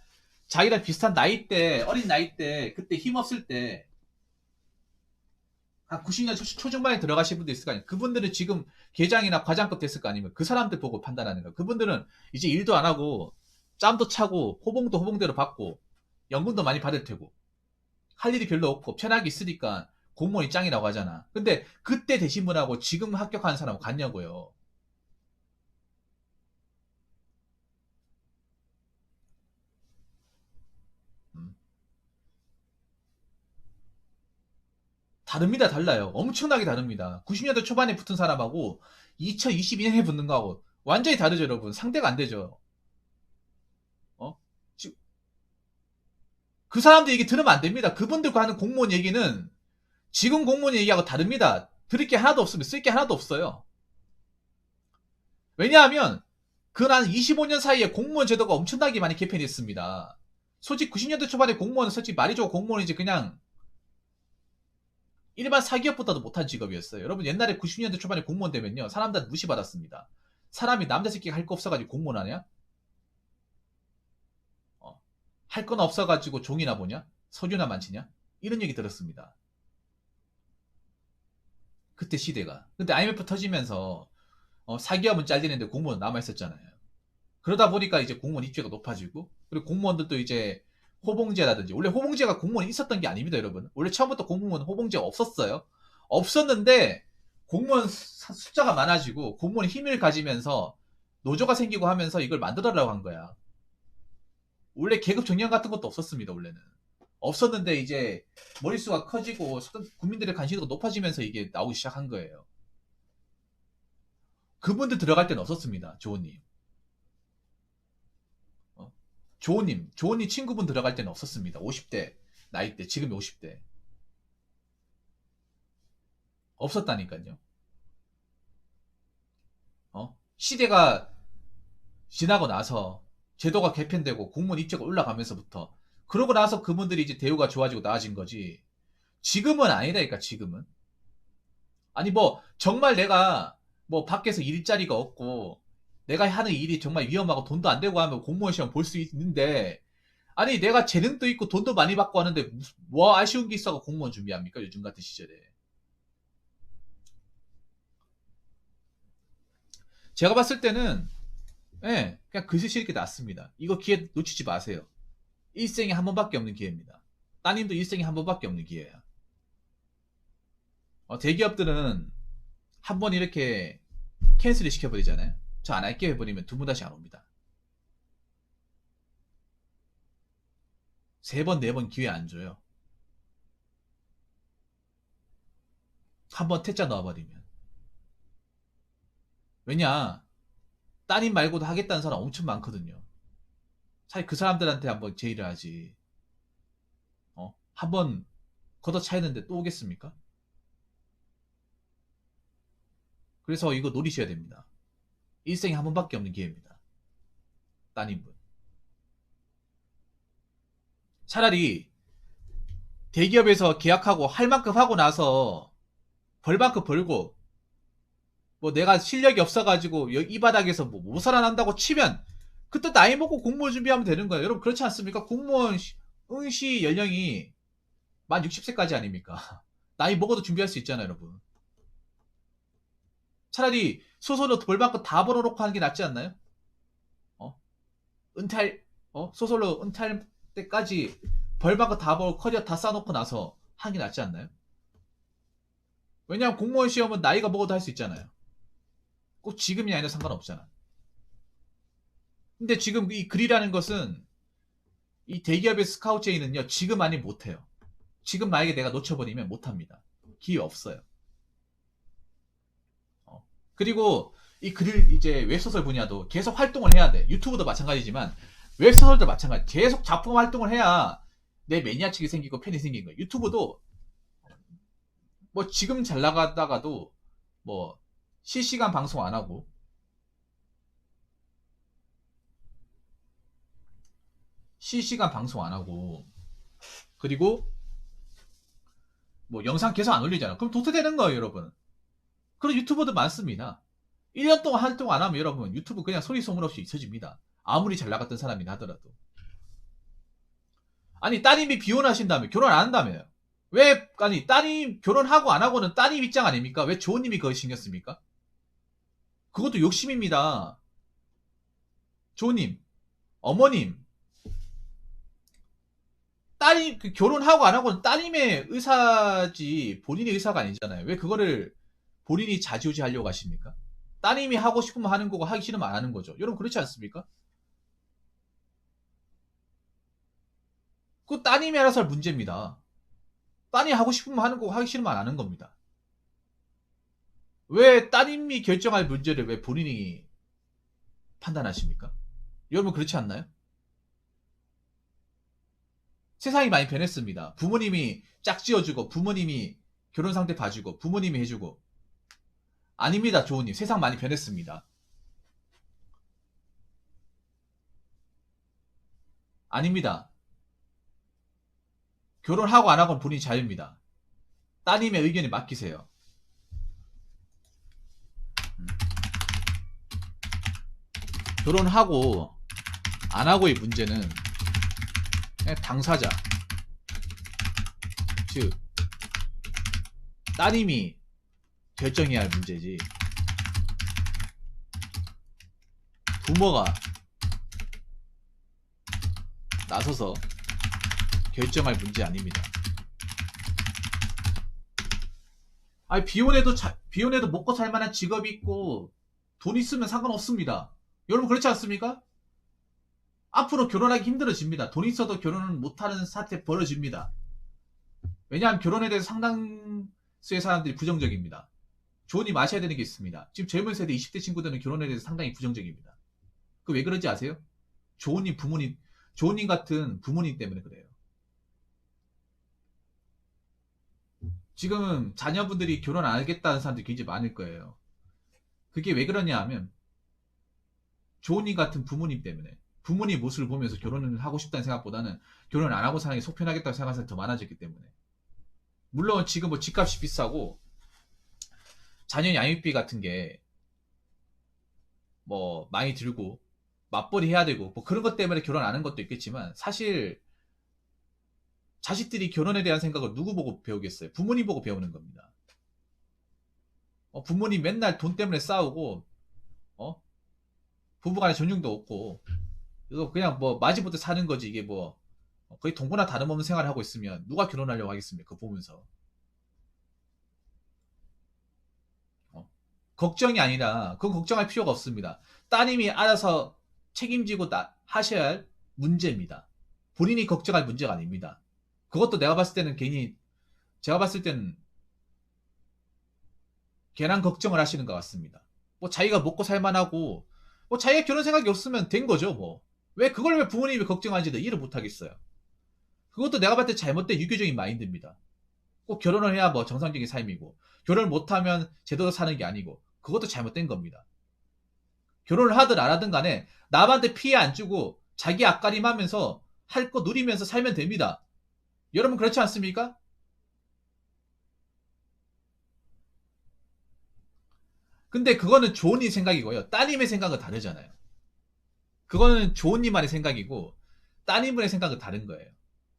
자기랑 비슷한 나이 때 어린 나이 때 그때 힘없을 때 한 90년 초중반에 들어가신 분도 있을 거 아니에요. 그분들은 지금 계장이나 과장급 됐을 거 아니에요. 그 사람들 보고 판단하는 거예요. 그분들은 이제 일도 안 하고 짬도 차고 호봉도 호봉대로 받고 연금도 많이 받을 테고 할 일이 별로 없고 편하게 있으니까 공무원이 짱이라고 하잖아. 근데 그때 되신 분하고 지금 합격하는 사람은 같냐고요. 음. 다릅니다. 달라요. 엄청나게 다릅니다. 90년대 초반에 붙은 사람하고 2022년에 붙는 거하고 완전히 다르죠, 여러분. 상대가 안 되죠. 어? 그 사람들 얘기 들으면 안 됩니다. 그분들과 하는 공무원 얘기는 지금 공무원 얘기하고 다릅니다. 들을 게 하나도 없으면 쓸 게 하나도 없어요. 왜냐하면 그한 25년 사이에 공무원 제도가 엄청나게 많이 개편했습니다. 솔직히 90년대 초반에 공무원은 솔직히 말이 좋고 공무원이지 그냥 일반 사기업보다도 못한 직업이었어요. 여러분 옛날에 90년대 초반에 공무원 되면요. 사람들 무시받았습니다. 사람이 남자 새끼가 할 거 없어가지고 공무원 하냐? 할 건 없어가지고 종이나 보냐? 서류나 만지냐? 이런 얘기 들었습니다. 그때 시대가. 근데 IMF 터지면서 사기업은 잘리는데 공무원 남아있었잖아요. 그러다 보니까 이제 공무원 입지가 높아지고 그리고 공무원들도 이제 호봉제라든지 원래 호봉제가 공무원이 있었던 게 아닙니다, 여러분. 원래 처음부터 공무원 호봉제가 없었어요. 없었는데 공무원 숫자가 많아지고 공무원이 힘을 가지면서 노조가 생기고 하면서 이걸 만들어라고 한 거야. 원래 계급 정년 같은 것도 없었습니다, 원래는. 없었는데 이제 머릿수가 커지고 국민들의 관심도가 높아지면서 이게 나오기 시작한 거예요. 그분들 들어갈 때는 없었습니다. 조호님. 조호님 친구분 들어갈 때는 없었습니다. 50대 나이대, 지금 50대. 없었다니까요. 시대가 지나고 나서 제도가 개편되고 공무원 입지가 올라가면서부터 그러고 나서 그분들이 이제 대우가 좋아지고 나아진 거지. 지금은 아니다니까, 지금은. 아니, 뭐, 정말 내가, 뭐, 밖에서 일자리가 없고, 내가 하는 일이 정말 위험하고 돈도 안 되고 하면 공무원 시험 볼 수 있는데, 아니, 내가 재능도 있고 돈도 많이 받고 하는데, 뭐 아쉬운 게 있어가 공무원 준비합니까? 요즘 같은 시절에. 제가 봤을 때는, 예, 그냥 글씨 쓰는 게 낫습니다. 이거 기회 놓치지 마세요. 일생에 한 번밖에 없는 기회입니다. 따님도 일생에 한 번밖에 없는 기회야. 대기업들은 한 번 이렇게 캔슬을 시켜버리잖아요. 저 안 할게 해버리면 두 번 다시 안 옵니다. 세 번, 네 번 기회 안 줘요. 한 번 퇴짜 넣어버리면. 왜냐, 따님 말고도 하겠다는 사람 엄청 많거든요. 차라리 그 사람들한테 한번 제의를 하지. 한 번 걷어차였는데 또 오겠습니까? 그래서 이거 노리셔야 됩니다. 일생에 한 번밖에 없는 기회입니다. 따님분. 차라리 대기업에서 계약하고 할 만큼 하고 나서 벌 만큼 벌고, 뭐 내가 실력이 없어가지고 이 바닥에서 뭐 못 살아난다고 치면 그때 나이 먹고 공무원 준비하면 되는 거예요. 여러분 그렇지 않습니까? 공무원 응시 연령이 만 60세까지 아닙니까? 나이 먹어도 준비할 수 있잖아요, 여러분. 차라리 소설로 벌만큼 다 벌어놓고 하는 게 낫지 않나요? 어? 은퇴할, 소설로 은퇴할 때까지 벌만큼 다 벌고 커리어 다 쌓아놓고 나서 하는 게 낫지 않나요? 왜냐하면 공무원 시험은 나이가 먹어도 할 수 있잖아요. 꼭 지금이 아니라 상관없잖아. 근데 지금 이 글이라는 것은 이 대기업의 스카우트 제의는요, 지금 아니면 못해요. 지금 만약에 내가 놓쳐버리면 못합니다. 기회 없어요. 그리고 이 글, 이제 웹소설 분야도 계속 활동을 해야 돼. 유튜브도 마찬가지지만, 웹소설도 마찬가지. 계속 작품 활동을 해야 내 매니아층이 생기고 팬이 생긴 거예요. 유튜브도 뭐 지금 잘 나가다가도 뭐 실시간 방송 안 하고, 실시간 방송 안 하고, 그리고 뭐 영상 계속 안 올리잖아. 그럼 도태되는 거예요, 여러분. 그런 유튜버도 많습니다. 1년 동안 활동 안 하면 여러분 유튜브 그냥 소리 소문 없이 잊혀집니다. 아무리 잘 나갔던 사람이나 하더라도. 아니, 따님이 비혼하신다며, 결혼 안 한다며요. 왜, 아니, 따님 결혼하고 안 하고는 따님 입장 아닙니까? 왜 조원님이 그걸 신경 씁니까? 그것도 욕심입니다. 조원님, 어머님, 따님, 결혼하고 안 하고는 따님의 의사지 본인의 의사가 아니잖아요. 왜 그거를 본인이 좌지우지 하려고 하십니까? 따님이 하고 싶으면 하는 거고 하기 싫으면 안 하는 거죠. 여러분 그렇지 않습니까? 그 따님이 알아서 할 문제입니다. 따님이 하고 싶으면 하는 거고 하기 싫으면 안 하는 겁니다. 왜 따님이 결정할 문제를 왜 본인이 판단하십니까? 여러분 그렇지 않나요? 세상이 많이 변했습니다. 부모님이 짝지어주고 부모님이 결혼 상태 봐주고 부모님이 해주고. 아닙니다, 조우님. 세상 많이 변했습니다. 아닙니다. 결혼하고 안 하고는 본인이 자유입니다. 따님의 의견에 맡기세요. 결혼하고 안 하고의 문제는 당사자, 즉 따님이 결정해야 할 문제지, 부모가 나서서 결정할 문제 아닙니다. 아니, 비혼해도 먹고 살 만한 직업이 있고 돈 있으면 상관없습니다. 여러분 그렇지 않습니까? 앞으로 결혼하기 힘들어집니다. 돈 있어도 결혼을 못하는 사태 벌어집니다. 왜냐하면 결혼에 대해서 상당수의 사람들이 부정적입니다. 조언님 아셔야 되는 게 있습니다. 지금 젊은 세대 20대 친구들은 결혼에 대해서 상당히 부정적입니다. 그 왜 그런지 아세요? 조언님 같은 부모님 때문에 그래요. 지금 자녀분들이 결혼 안 하겠다는 사람들이 굉장히 많을 거예요. 그게 왜 그러냐 하면 조언님 같은 부모님 때문에, 부모님 모습을 보면서 결혼을 하고 싶다는 생각보다는 결혼 안 하고 사는 게 속 편하겠다고 생각하는 사람이 더 많아졌기 때문에. 물론 지금 뭐 집값이 비싸고 자녀 양육비 같은 게 뭐 많이 들고 맞벌이 해야 되고 뭐 그런 것 때문에 결혼 안 하는 것도 있겠지만, 사실 자식들이 결혼에 대한 생각을 누구 보고 배우겠어요? 부모님 보고 배우는 겁니다. 부모님 맨날 돈 때문에 싸우고, 부부간에 존중도 없고, 이거 그냥 뭐 마지못해 사는 거지. 이게 뭐 거의 동거나 다름없는 생활을 하고 있으면 누가 결혼하려고 하겠습니까? 그거 보면서. 걱정이 아니라 그건 걱정할 필요가 없습니다. 따님이 알아서 책임지고 하셔야 할 문제입니다. 본인이 걱정할 문제가 아닙니다. 그것도 내가 봤을 때는 제가 봤을 때는 괜한 걱정을 하시는 것 같습니다. 뭐 자기가 먹고 살만하고 뭐 자기가 결혼 생각이 없으면 된 거죠. 뭐 왜 그걸 왜 부모님이 걱정하는지도 이해를 못하겠어요. 그것도 내가 봤을 때 잘못된 유교적인 마인드입니다. 꼭 결혼을 해야 뭐 정상적인 삶이고, 결혼을 못하면 제대로 사는 게 아니고, 그것도 잘못된 겁니다. 결혼을 하든 안 하든 간에 남한테 피해 안 주고 자기 앞가림하면서 할 거 누리면서 살면 됩니다. 여러분 그렇지 않습니까? 근데 그거는 조언님 생각이고요. 따님의 생각은 다르잖아요. 그거는 조언님만의 생각이고 따님분의 생각은 다른 거예요.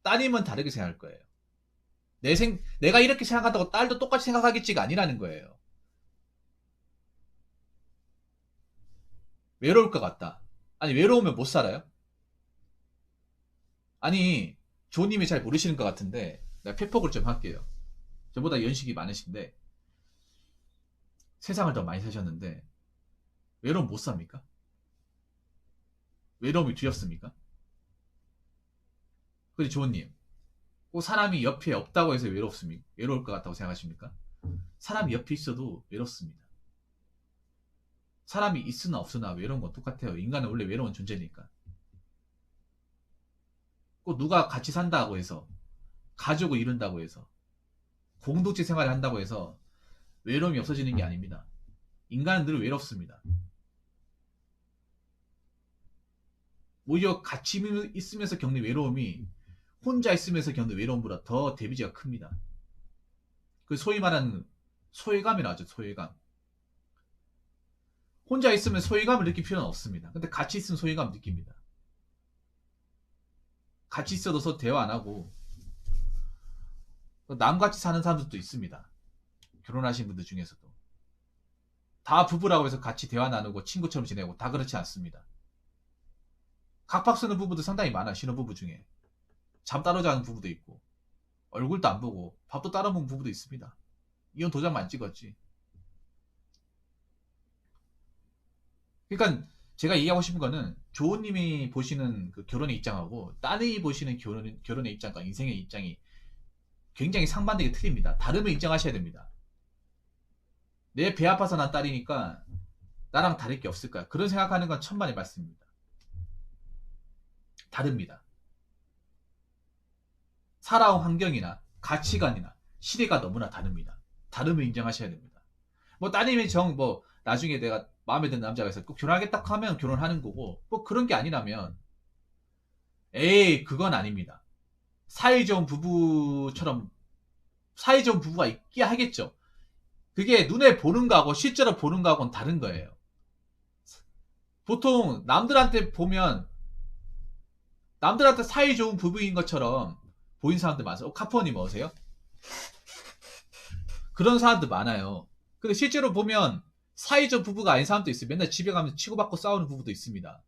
따님은 다르게 생각할 거예요. 내가 이렇게 생각한다고 딸도 똑같이 생각하겠지가 아니라는 거예요. 외로울 것 같다. 아니, 외로우면 못 살아요? 아니, 조님이 잘 모르시는 것 같은데 내가 팩폭을 좀 할게요. 저보다 연식이 많으신데 세상을 더 많이 사셨는데 외로움 못 삽니까? 외로움이 두렵습니까? 그리고 조님, 꼭 사람이 옆에 없다고 해서 외롭습니까? 외로울 것 같다고 생각하십니까? 사람이 옆에 있어도 외롭습니다. 사람이 있으나 없으나 외로운 건 똑같아요. 인간은 원래 외로운 존재니까. 꼭 누가 같이 산다고 해서, 가족을 이룬다고 해서, 공동체 생활을 한다고 해서 외로움이 없어지는 게 아닙니다. 인간은 늘 외롭습니다. 오히려 같이 있으면서 겪는 외로움이 혼자 있으면서 겪는 외로움보다 더 데미지가 큽니다. 그 소위 말하는 소외감이라 하죠. 소외감. 혼자 있으면 소외감을 느낄 필요는 없습니다. 근데 같이 있으면 소외감 느낍니다. 같이 있어도 서로 대화 안 하고 남같이 사는 사람들도 있습니다. 결혼하신 분들 중에서도. 다 부부라고 해서 같이 대화 나누고 친구처럼 지내고 다 그렇지 않습니다. 각박 쓰는 부부도 상당히 많아요. 신혼부부 중에. 잠 따로 자는 부부도 있고, 얼굴도 안 보고 밥도 따로 먹는 부부도 있습니다. 이혼 도장만 찍었지. 그러니까 제가 얘기하고 싶은 거는, 조은님이 보시는 그 결혼의 입장하고 따님이 보시는 결혼의 입장과 인생의 입장이 굉장히 상반되게 틀립니다. 다름을 인정하셔야 됩니다. 내 배 아파서 난 딸이니까 나랑 다를 게 없을 거야. 그런 생각하는 건 천만의 말씀입니다. 다릅니다. 살아온 환경이나 가치관이나 시대가 너무나 다릅니다. 다름을 인정하셔야 됩니다. 뭐 따님이 나중에 내가 마음에 드는 남자가 있어 꼭 결혼하겠다 하면 결혼하는 거고, 뭐 그런 게 아니라면 에이 그건 아닙니다. 사이좋은 부부처럼 사이좋은 부부가 있게 하겠죠. 그게 눈에 보는 거하고 실제로 보는 거하고는 다른 거예요. 보통 남들한테 사이좋은 부부인 것처럼 보이는 사람들 많아요. 카푸어님 어세요? 그런 사람들 많아요. 근데 실제로 보면 사이좋은 부부가 아닌 사람도 있어요. 맨날 집에 가면 치고받고 싸우는 부부도 있습니다.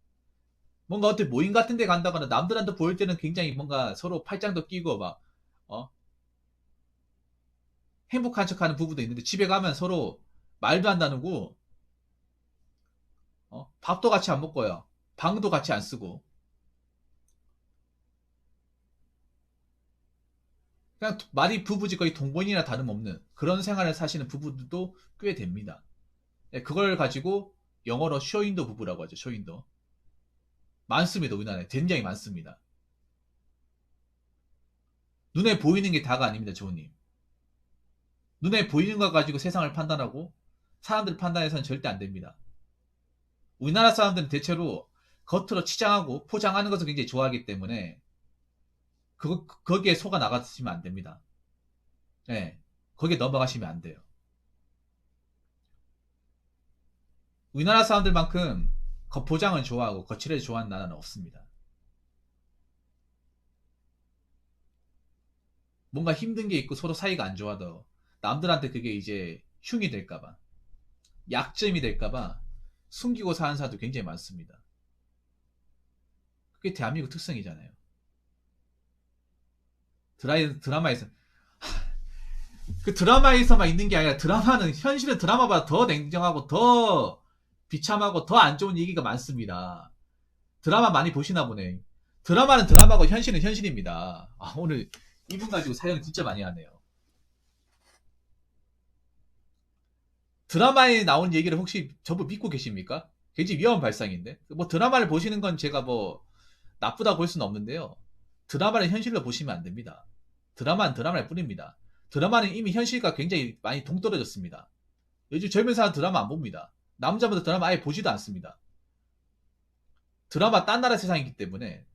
뭔가 어떻게 모임 같은 데 간다거나 남들한테 보일 때는 굉장히 뭔가 서로 팔짱도 끼고 막 행복한 척하는 부부도 있는데, 집에 가면 서로 말도 안 나누고 밥도 같이 안 먹고요. 방도 같이 안 쓰고 그냥 말이 부부지 거의 동거인이나 다름없는 그런 생활을 사시는 부부들도 꽤 됩니다. 예, 그걸 가지고 영어로 쇼윈도 부부라고 하죠. 쇼윈도. 많습니다. 우리나라에 굉장히 많습니다. 눈에 보이는 게 다가 아닙니다. 조우님. 눈에 보이는 거 가지고 세상을 판단하고 사람들 판단해서는 절대 안 됩니다. 우리나라 사람들은 대체로 겉으로 치장하고 포장하는 것을 굉장히 좋아하기 때문에 거기에 속아 나가시면 안 됩니다. 네, 거기에 넘어가시면 안 돼요. 우리나라 사람들만큼 겉포장을 좋아하고 거칠을 좋아하는 나라는 없습니다. 뭔가 힘든 게 있고 서로 사이가 안 좋아도 남들한테 그게 이제 흉이 될까봐, 약점이 될까봐 숨기고 사는 사람도 굉장히 많습니다. 그게 대한민국 특성이잖아요. 드라마에서 그 드라마에서만 있는 게 아니라 드라마는 현실은 드라마보다 더 냉정하고 더 비참하고 더 안 좋은 얘기가 많습니다. 드라마 많이 보시나 보네. 드라마는 드라마고 현실은 현실입니다. 아, 오늘 이분 가지고 사연 진짜 많이 하네요. 드라마에 나온 얘기를 혹시 전부 믿고 계십니까? 굉장히 위험한 발상인데. 뭐 드라마를 보시는 건 제가 뭐 나쁘다고 볼 수는 없는데요. 드라마를 현실로 보시면 안 됩니다. 드라마는 드라마일 뿐입니다. 드라마는 이미 현실과 굉장히 많이 동떨어졌습니다. 요즘 젊은 사람 드라마 안 봅니다. 남자분들 드라마 아예 보지도 않습니다. 드라마 딴 나라 세상이기 때문에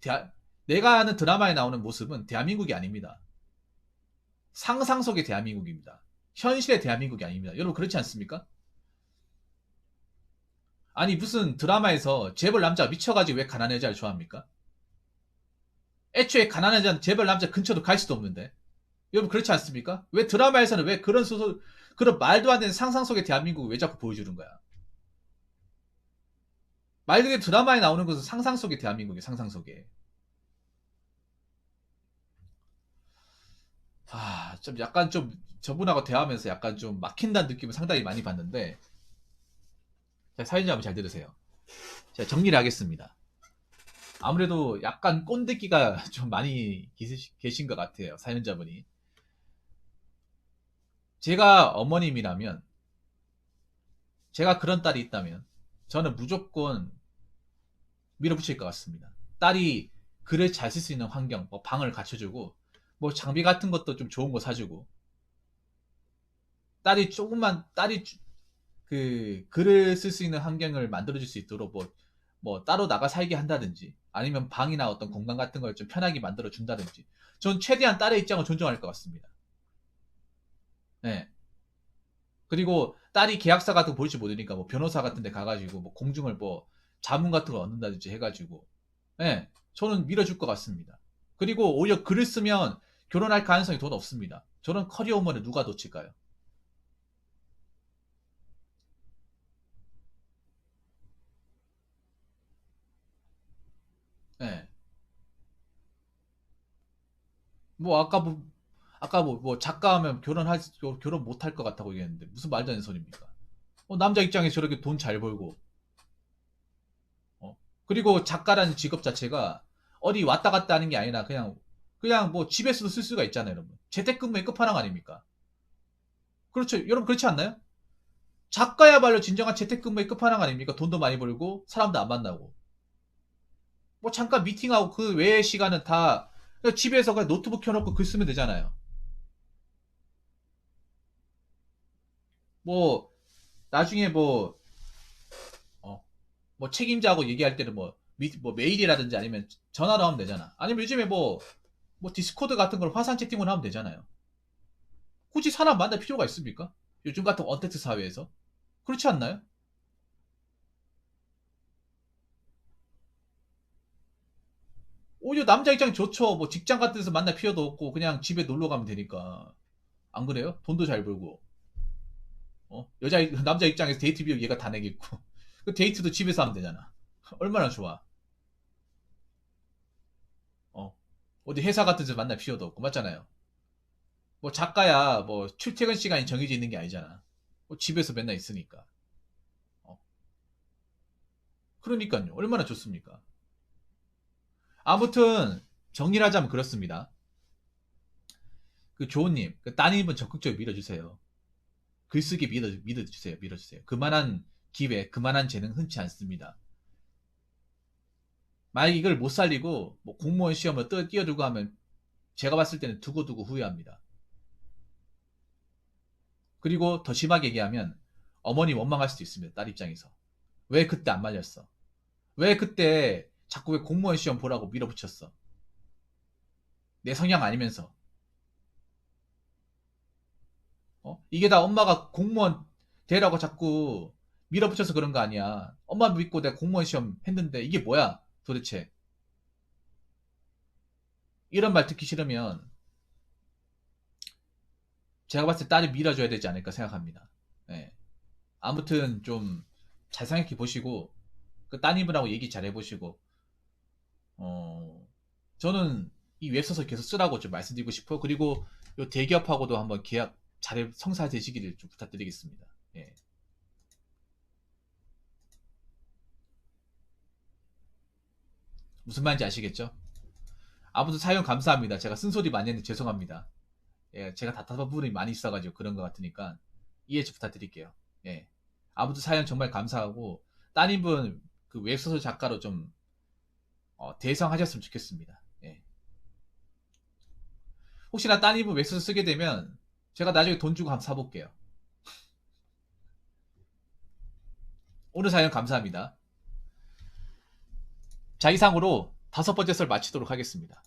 내가 아는 드라마에 나오는 모습은 대한민국이 아닙니다. 상상 속의 대한민국입니다. 현실의 대한민국이 아닙니다. 여러분 그렇지 않습니까? 아니 무슨 드라마에서 재벌 남자가 미쳐가지고 왜 가난한 여자를 좋아합니까? 애초에 가난한 여자는 재벌 남자 근처도 갈 수도 없는데. 여러분 그렇지 않습니까? 왜 드라마에서는 왜 그런 말도 안 되는 상상 속의 대한민국을 왜 자꾸 보여주는 거야? 말 그대로 드라마에 나오는 것은 상상 속의 대한민국이에요. 상상 속에. 아, 좀 약간 좀 저분하고 대화하면서 약간 좀 막힌다는 느낌을 상당히 많이 받는데 자, 사연자분 잘 들으세요. 제가 정리를 하겠습니다. 아무래도 약간 꼰대기가 좀 많이 계신 것 같아요. 사연자분이. 제가 어머님이라면 제가 그런 딸이 있다면 저는 무조건 밀어붙일 것 같습니다. 딸이 글을 잘 쓸 수 있는 환경, 뭐 방을 갖춰주고 뭐 장비 같은 것도 좀 좋은 거 사주고 딸이 그 글을 쓸 수 있는 환경을 만들어줄 수 있도록 뭐 따로 나가 살게 한다든지 아니면 방이나 어떤 공간 같은 걸 좀 편하게 만들어 준다든지 전 최대한 딸의 입장을 존중할 것 같습니다. 네. 그리고 딸이 계약서 같은 거 볼 줄 모르니까 뭐 변호사 같은 데 가가지고 뭐 공증을 뭐 자문 같은 걸 얻는다든지 해가지고 네. 저는 밀어줄 것 같습니다. 그리고 오히려 글을 쓰면 결혼할 가능성이 더 높습니다. 저런 커리어 우먼을 누가 놓칠까요? 네. 뭐 아까 뭐 작가 하면 결혼 못할 것 같다고 얘기했는데 무슨 말도 안 되는 소리입니까? 남자 입장에서 저렇게 돈 잘 벌고 어? 그리고 작가라는 직업 자체가 어디 왔다 갔다 하는 게 아니라 그냥 뭐 집에서도 쓸 수가 있잖아요, 여러분. 재택근무의 끝판왕 아닙니까? 그렇죠. 여러분 그렇지 않나요? 작가야말로 진정한 재택근무의 끝판왕 아닙니까? 돈도 많이 벌고 사람도 안 만나고 뭐 잠깐 미팅하고 그 외의 시간은 다 그냥 집에서 그냥 노트북 켜놓고 글 쓰면 되잖아요. 뭐 나중에 어, 뭐 책임자하고 얘기할 때는 뭐 메일이라든지 아니면 전화로 하면 되잖아. 아니면 요즘에 뭐 디스코드 같은 걸 화상 채팅으로 하면 되잖아요. 굳이 사람 만날 필요가 있습니까? 요즘 같은 언택트 사회에서. 그렇지 않나요? 오히려 남자 입장이 좋죠. 뭐 직장 같은 데서 만날 필요도 없고 그냥 집에 놀러 가면 되니까. 안 그래요? 돈도 잘 벌고. 남자 입장에서 데이트 비용 얘가 다 내겠고. 그 데이트도 집에서 하면 되잖아. 얼마나 좋아. 어. 어디 회사 같은 데서 만날 필요도 없고. 맞잖아요. 뭐 작가야 뭐 출퇴근 시간이 정해져 있는 게 아니잖아. 뭐 집에서 맨날 있으니까. 어. 그러니까요. 얼마나 좋습니까? 아무튼 정리를 하자면 그렇습니다. 그 조우님, 그 따님분 적극적으로 밀어주세요. 글쓰기 밀어주세요. 밀어주세요. 그만한 기회, 그만한 재능 흔치 않습니다. 만약 이걸 못 살리고 뭐 공무원 시험을 뛰어들고 하면 제가 봤을 때는 두고두고 후회합니다. 그리고 더 심하게 얘기하면 어머니 원망할 수도 있습니다. 딸 입장에서. 왜 그때 안 말렸어? 왜 그때 자꾸 왜 공무원 시험 보라고 밀어붙였어? 내 성향 아니면서. 이게 다 엄마가 공무원 되라고 자꾸 밀어붙여서 그런 거 아니야. 엄마 믿고 내가 공무원 시험 했는데 이게 뭐야 도대체. 이런 말 듣기 싫으면 제가 봤을 때 딸이 밀어줘야 되지 않을까 생각합니다. 예. 아무튼 좀 잘 생각해 보시고 그 따님분하고 얘기 잘 해보시고 어 저는 이 웹소설 계속 쓰라고 좀 말씀드리고 싶어. 그리고 요 대기업하고도 한번 계약 잘 성사되시기를 좀 부탁드리겠습니다. 예. 무슨 말인지 아시겠죠? 아무튼 사연 감사합니다. 제가 쓴소리 많이 했는데 죄송합니다. 예, 제가 답답한 부분이 많이 있어가지고 그런 것 같으니까 이해 좀 부탁드릴게요. 예. 아무튼 사연 정말 감사하고 따님분 그 웹소설 작가로 좀 대성하셨으면 좋겠습니다. 예. 혹시나 따님분 웹소설 쓰게 되면 제가 나중에 돈 주고 한번 사볼게요. 오늘 사연 감사합니다. 자, 이상으로 5번째 썰 마치도록 하겠습니다.